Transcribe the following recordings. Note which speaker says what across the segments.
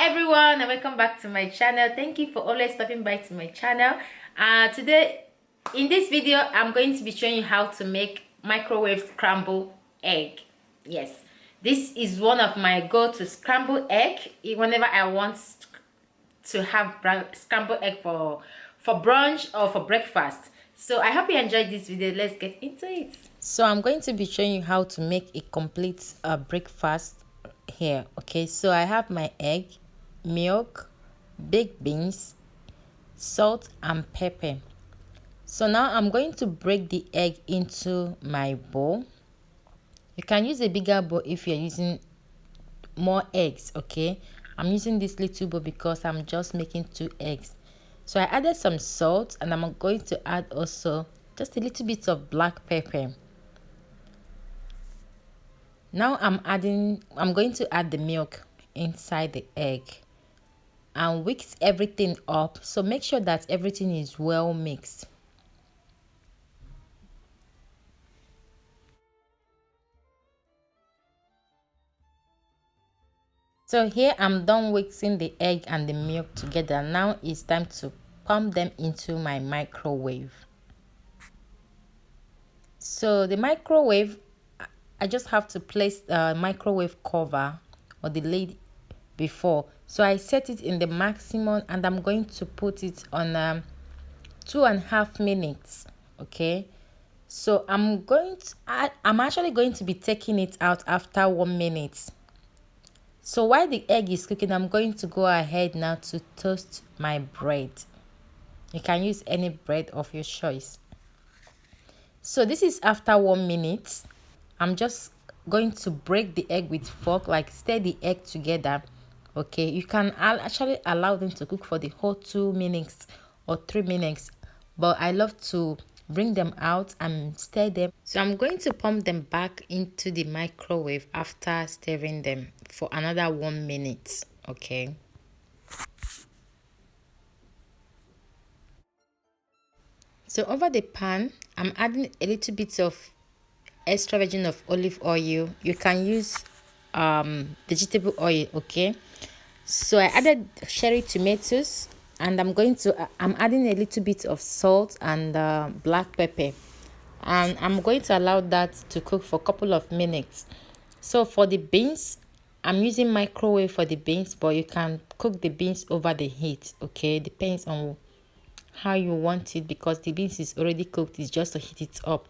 Speaker 1: everyone, and welcome back to my channel. Thank you for always stopping by to my channel. Today in this video I'm going to be showing you how to make microwave scrambled egg. Yes, this is one of my go-to scrambled egg whenever I want to have scrambled egg for brunch or for breakfast. So I hope you enjoyed this video. Let's get into it. So I'm going to be showing you how to make a complete breakfast here. Okay, so I have my egg, milk, baked beans, salt and pepper. So now I'm going to break the egg into my bowl. You can use a bigger bowl if you're using more eggs. Okay, I'm using this little bowl because I'm just making 2 eggs. So I added some salt, and I'm going to add also just a little bit of black pepper. Now I'm going to add the milk inside the egg and mix everything up. So make sure that everything is well mixed. So here I'm done mixing the egg and the milk together. Now it's time to pump them into my microwave. So the microwave, I just have to place the microwave cover or the lid before. So I set it in the maximum, and I'm going to put it on 2.5 minutes. Okay, so I'm actually going to be taking it out after 1 minute. So while the egg is cooking, I'm going to go ahead now to toast my bread. You can use any bread of your choice. So this is after 1 minute. I'm just going to break the egg with fork, like stir the egg together. Okay, you can actually allow them to cook for the whole 2 minutes or 3 minutes, but I love to bring them out and stir them. So I'm going to pump them back into the microwave after stirring them for another 1 minute. Okay, so over the pan I'm adding a little bit of extra virgin of olive oil. You can use vegetable oil. Okay, so I added cherry tomatoes, and I'm adding a little bit of salt and black pepper, and I'm going to allow that to cook for a couple of minutes. So for the beans, I'm using microwave for the beans, but you can cook the beans over the heat. Okay, depends on how you want it, because the beans is already cooked. It's just to heat it up.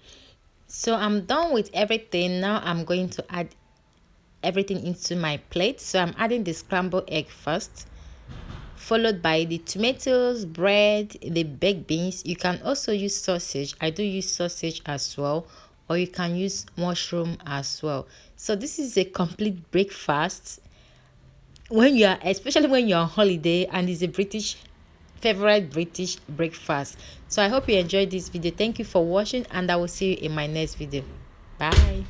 Speaker 1: So I'm done with everything. Now I'm going to add everything into my plate. So I'm adding the scrambled egg first, followed by the tomatoes, bread, the baked beans. You can also use sausage. I do use sausage as well, or you can use mushroom as well. So this is a complete breakfast especially when you're on holiday, and it's a favorite British breakfast. So I hope you enjoyed this video. Thank you for watching, and I will see you in my next video. Bye.